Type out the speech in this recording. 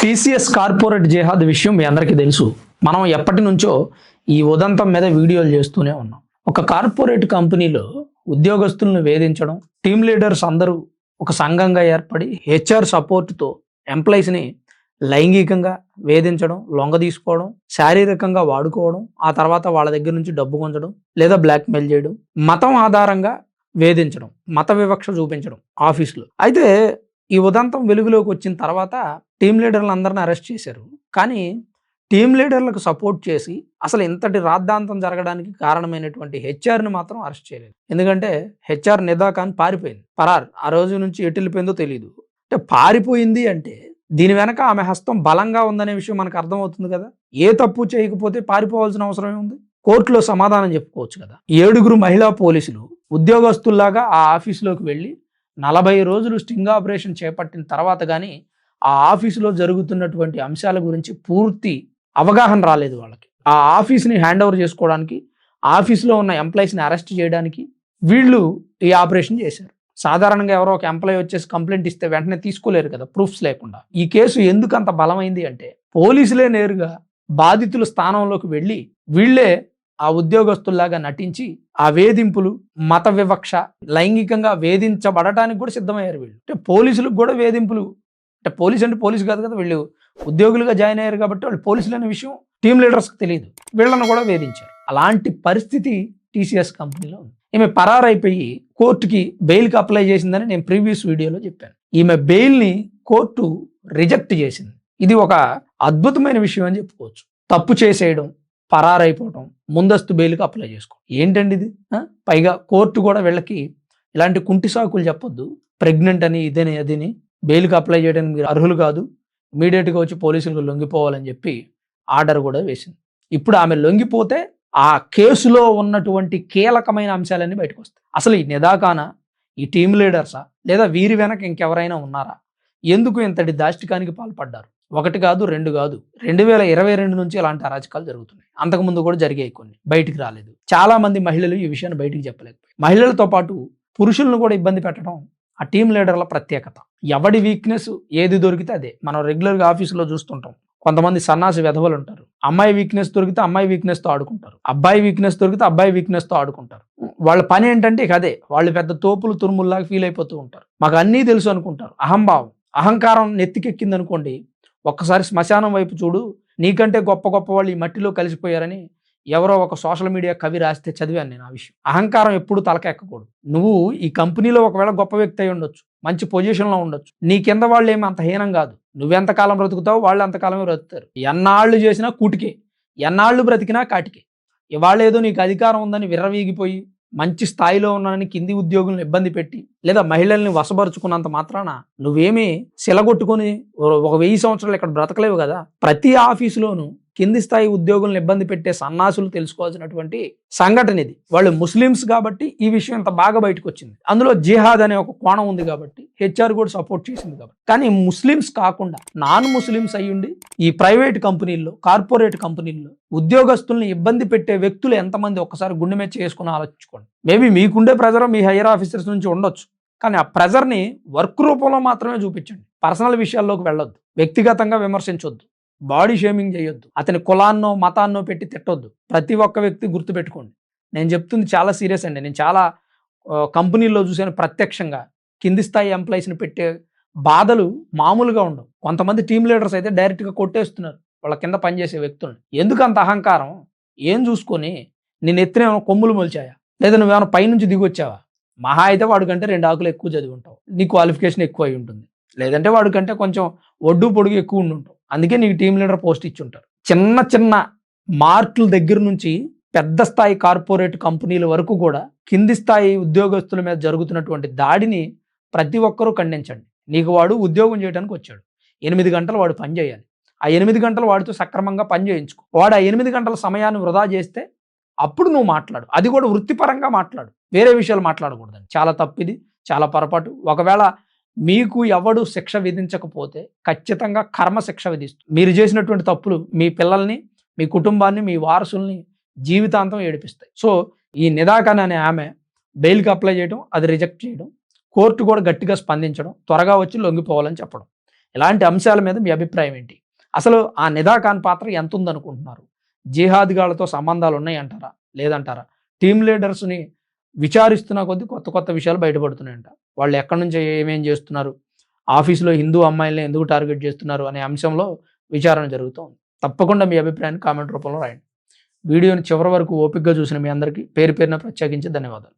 TCS corporate జిహాద్ విషయం మీ అందరికీ తెలుసు. మనం ఎప్పటి నుంచో ఈ ఉదంతం మీద వీడియోలు చేస్తూనే ఉన్నాం. ఒక కార్పొరేట్ కంపెనీలో ఉద్యోగస్తులను వేధించడం, టీమ్ లీడర్స్ అందరూ ఒక సంఘంగా ఏర్పడి హెచ్ఆర్ సపోర్ట్తో ఎంప్లాయీస్ని లైంగికంగా వేధించడం, లొంగ తీసుకోవడం, శారీరకంగా వాడుకోవడం, ఆ తర్వాత వాళ్ళ దగ్గర నుంచి డబ్బు గుంజడం లేదా బ్లాక్మెయిల్ చేయడం, మతం ఆధారంగా వేధించడం, మత వివక్ష చూపించడం ఆఫీస్లో. అయితే ఈ ఉదంతం వెలుగులోకి వచ్చిన తర్వాత టీమ్ లీడర్లు అందరిని అరెస్ట్ చేశారు. కానీ టీమ్ లీడర్లకు సపోర్ట్ చేసి అసలు ఇంతటి రాద్ధాంతం జరగడానికి కారణమైనటువంటి హెచ్ఆర్ని మాత్రం అరెస్ట్ చేయలేదు. ఎందుకంటే హెచ్ఆర్ నిదా ఖాన్ పారిపోయింది, పరార్. ఆ రోజు నుంచి ఎటు వెళ్ళిపోయిందో తెలియదు. అంటే పారిపోయింది అంటే దీని వెనక ఆమె హస్తం బలంగా ఉందనే విషయం మనకు అర్థమవుతుంది కదా. ఏ తప్పు చేయకపోతే పారిపోవాల్సిన అవసరం ఏముంది? కోర్టులో సమాధానం చెప్పుకోవచ్చు కదా. 7 మహిళా పోలీసులు ఉద్యోగస్తుల్లాగా ఆ ఆఫీసులోకి వెళ్ళి 40 రోజులు స్టింగ్ ఆపరేషన్ చేపట్టిన తర్వాత కానీ ఆ ఆఫీసులో జరుగుతున్నటువంటి అంశాల గురించి పూర్తి అవగాహన రాలేదు వాళ్ళకి. ఆ ఆఫీస్ని హ్యాండ్ ఓవర్ చేసుకోవడానికి, ఆఫీస్లో ఉన్న ఎంప్లాయీస్ని అరెస్ట్ చేయడానికి వీళ్ళు ఈ ఆపరేషన్ చేశారు. సాధారణంగా ఎవరో ఒక ఎంప్లాయీ వచ్చేసి కంప్లైంట్ ఇస్తే వెంటనే తీసుకోలేరు కదా, ప్రూఫ్స్ లేకుండా. ఈ కేసు ఎందుకు అంత బలమైంది అంటే పోలీసులే నేరుగా బాధితుల స్థానంలోకి వెళ్ళి వీళ్ళే ఆ ఉద్యోగస్తుల్లాగా నటించి ఆ వేధింపులు, మత వివక్ష, లైంగికంగా వేధించబడటానికి కూడా సిద్ధమయ్యారు వీళ్ళు. అంటే పోలీసులకు కూడా వేధింపులు, అంటే పోలీసు కాదు కదా, వీళ్ళు ఉద్యోగులుగా జాయిన్ అయ్యారు కాబట్టి వాళ్ళు పోలీసులు అనే విషయం టీమ్ లీడర్స్కి తెలియదు. వీళ్ళను కూడా వేధించారు. అలాంటి పరిస్థితి టీసీఎస్ కంపెనీలో ఉంది. ఈమె పరారైపోయి కోర్టుకి బెయిల్కి అప్లై చేసిందని నేను ప్రీవియస్ వీడియోలో చెప్పాను. ఈమె బెయిల్ని కోర్టు రిజెక్ట్ చేసింది. ఇది ఒక అద్భుతమైన విషయం అని చెప్పుకోవచ్చు. తప్పు చేసేయడం, పరారైపోవడం, ముందస్తు బెయిల్కి అప్లై చేసుకో, ఏంటండి ఇది? పైగా కోర్టు కూడా వీళ్ళకి ఇలాంటి కుంటి సాకులు చెప్పొద్దు, ప్రెగ్నెంట్ అని ఇదని అదిని, బెయిల్కి అప్లై చేయడానికి మీరు అర్హులు కాదు, ఇమీడియట్గా వచ్చి పోలీసులకు లొంగిపోవాలని చెప్పి ఆర్డర్ కూడా వేసింది. ఇప్పుడు ఆమె లొంగిపోతే ఆ కేసులో ఉన్నటువంటి కీలకమైన అంశాలన్నీ బయటకు వస్తాయి. అసలు ఈ నిదాఖానా, ఈ టీమ్ లీడర్సా, లేదా వీరి వెనక ఇంకెవరైనా ఉన్నారా? ఎందుకు ఇంతటి దాష్టికానికి పాల్పడ్డారు? 1 కాదు 2 కాదు, 2022 నుంచి ఇలాంటి అరాచకాలు జరుగుతున్నాయి. అంతకుముందు కూడా జరిగాయి, కొన్ని బయటికి రాలేదు. చాలా మంది మహిళలు ఈ విషయాన్ని బయటికి చెప్పలేకపోయారు. మహిళలతో పాటు పురుషులను కూడా ఇబ్బంది పెట్టడం ఆ టీమ్ లీడర్ల ప్రత్యేకత. ఎవడి వీక్నెస్ ఏది దొరికితే అదే. మనం రెగ్యులర్గా ఆఫీసులో చూస్తుంటాం. కొంతమంది సన్నాసి వెధవలు ఉంటారు. అమ్మాయి వీక్నెస్ దొరికితే అమ్మాయి వీక్నెస్తో ఆడుకుంటారు, అబ్బాయి వీక్నెస్ దొరికితే అబ్బాయి వీక్నెస్తో ఆడుకుంటారు. వాళ్ళ పని ఏంటంటే ఇక అదే. వాళ్ళు పెద్ద తోపులు తురుముల్లాగా ఫీల్ అయిపోతూ ఉంటారు. మాకు అన్నీ తెలుసు అనుకుంటారు. అహంభావం, అహంకారం నెత్తికెక్కింది అనుకోండి, ఒక్కసారి శ్మశానం వైపు చూడు, నీకంటే గొప్ప గొప్ప వాళ్ళు ఈ మట్టిలో కలిసిపోయారని ఎవరో ఒక సోషల్ మీడియా కవి రాస్తే చదివాను నేను ఆ విషయం. అహంకారం ఎప్పుడు తలకెక్కకూడదు. నువ్వు ఈ కంపెనీలో ఒకవేళ గొప్ప వ్యక్తి అయి ఉండొచ్చు, మంచి పొజిషన్లో ఉండొచ్చు, నీ కింద వాళ్ళు ఏమి అంత హీనం కాదు. నువ్వెంతకాలం బ్రతుకుతావు, వాళ్ళు అంతకాలమే బ్రతుకుతారు. ఎన్నాళ్ళు చేసినా కూటికే, ఎన్నాళ్ళు బ్రతికినా కాటికే. ఇవాళ ఏదో నీకు అధికారం ఉందని విర్రవీగిపోయి మంచి స్థాయిలో ఉన్నానని కింది ఉద్యోగులను ఇబ్బంది పెట్టి లేదా మహిళల్ని వశపరుచుకున్నంత మాత్రాన నువ్వేమీ శిలగొట్టుకొని ఒక 1000 సంవత్సరాలు ఇక్కడ బ్రతకలేవు కదా. ప్రతి ఆఫీసులోనూ కింది స్థాయి ఉద్యోగులను ఇబ్బంది పెట్టే సన్నాసులు తెలుసుకోవాల్సినటువంటి సంఘటన ఇది. వాళ్ళు ముస్లిమ్స్ కాబట్టి ఈ విషయం ఇంత బాగా బయటకు వచ్చింది. అందులో జిహాద్ అనే ఒక కోణం ఉంది కాబట్టి హెచ్ఆర్ కూడా సపోర్ట్ చేసింది కాబట్టి. కానీ ముస్లిమ్స్ కాకుండా నాన్ ముస్లిమ్స్ అయ్యుండి ఈ ప్రైవేట్ కంపెనీల్లో, కార్పొరేట్ కంపెనీల్లో ఉద్యోగస్తుల్ని ఇబ్బంది పెట్టే వ్యక్తులు ఎంతమంది ఒక్కసారి గుండె మీద చేసుకుని ఆలోచించుకోండి. మేబీ మీకుండే ప్రెజర్ మీ హైయర్ ఆఫీసర్స్ నుంచి ఉండొచ్చు, కానీ ఆ ప్రెజర్ని వర్క్ రూపంలో మాత్రమే చూపించండి. పర్సనల్ విషయాల్లోకి వెళ్ళొద్దు, వ్యక్తిగతంగా విమర్శించొద్దు, బాడీ షేమింగ్ చేయొద్దు, అతని కులాన్నో మతాన్నో పెట్టి తిట్టొద్దు. ప్రతి ఒక్క వ్యక్తి గుర్తుపెట్టుకోండి, నేను చెప్తుంది చాలా సీరియస్ అండి. నేను చాలా కంపెనీల్లో చూసాను ప్రత్యక్షంగా. కింది స్థాయి ఎంప్లాయీస్ని పెట్టే బాధలు మామూలుగా ఉండవు. కొంతమంది టీమ్ లీడర్స్ అయితే డైరెక్ట్గా కొట్టేస్తున్నారు వాళ్ళ కింద పనిచేసే వ్యక్తులను. ఎందుకు అంత అహంకారం? ఏం చూసుకొని నేను ఎత్తినేమో కొమ్ములు మొలిచాయా, లేదా నువ్వేమైనా పైనుంచి దిగొచ్చావా? మహా అయితే వాడికంటే 2 ఆకులు ఎక్కువ చదివి ఉంటావు, నీ క్వాలిఫికేషన్ ఎక్కువ అయి ఉంటుంది, లేదంటే వాడికంటే కొంచెం ఒడ్డు పొడుగు ఎక్కువ ఉండి ఉంటావు, అందుకే నీకు టీమ్ లీడర్ పోస్ట్ ఇచ్చి ఉంటారు. చిన్న చిన్న మార్కుల దగ్గర నుంచి పెద్ద స్థాయి కార్పొరేట్ కంపెనీల వరకు కూడా కింది స్థాయి ఉద్యోగస్తుల మీద జరుగుతున్నటువంటి దాడిని ప్రతి ఒక్కరూ ఖండించండి. నీకు వాడు ఉద్యోగం చేయడానికి వచ్చాడు, 8 గంటలు వాడు పని చేయాలి. ఆ 8 గంటలు వాడితో సక్రమంగా పని చేయించుకో. వాడు ఆ 8 గంటల సమయాన్ని వృధా చేస్తే అప్పుడు నువ్వు మాట్లాడు, అది కూడా వృత్తిపరంగా మాట్లాడు, వేరే విషయాలు మాట్లాడకూడదండి. చాలా తప్పిది, చాలా పొరపాటు. ఒకవేళ మీకు ఎవడు శిక్ష విధించకపోతే ఖచ్చితంగా కర్మ శిక్ష విధిస్తుంది. మీరు చేసినటువంటి తప్పులు మీ పిల్లల్ని, మీ కుటుంబాన్ని, మీ వారసుల్ని జీవితాంతం ఏడిపిస్తాయి. సో ఈ నిదాఖాన్ అనే ఆమె బెయిల్కి అప్లై చేయడం, అది రిజెక్ట్ చేయడం, కోర్టు కూడా గట్టిగా స్పందించడం, త్వరగా వచ్చి లొంగిపోవాలని చెప్పడం, ఇలాంటి అంశాల మీద మీ అభిప్రాయం ఏంటి? అసలు ఆ నిదా ఖాన్ పాత్ర ఎంత ఉందనుకుంటున్నారు? జిహాద్గాళ్ళతో సంబంధాలు ఉన్నాయంటారా? లేదంటారా? టీమ్ లీడర్స్‌ని విచారిస్తున్న కొద్దీ కొత్త కొత్త విషయాలు బయటపడుతున్నాయంట. వాళ్ళు ఎక్కడి నుంచి ఏమేం చేస్తున్నారు? ఆఫీస్‌లో హిందూ అమ్మాయిల్ని ఎందుకు టార్గెట్ చేస్తున్నారు అనే అంశంలో విచారణ జరుగుతోంది. తప్పకుండా మీ అభిప్రాయాన్ని కామెంట్ రూపంలో రాయండి. వీడియోని చివరి వరకు ఓపికగా చూసిన మీ అందరికీ పేరు పేరున ప్రత్యేకించి ధన్యవాదాలు.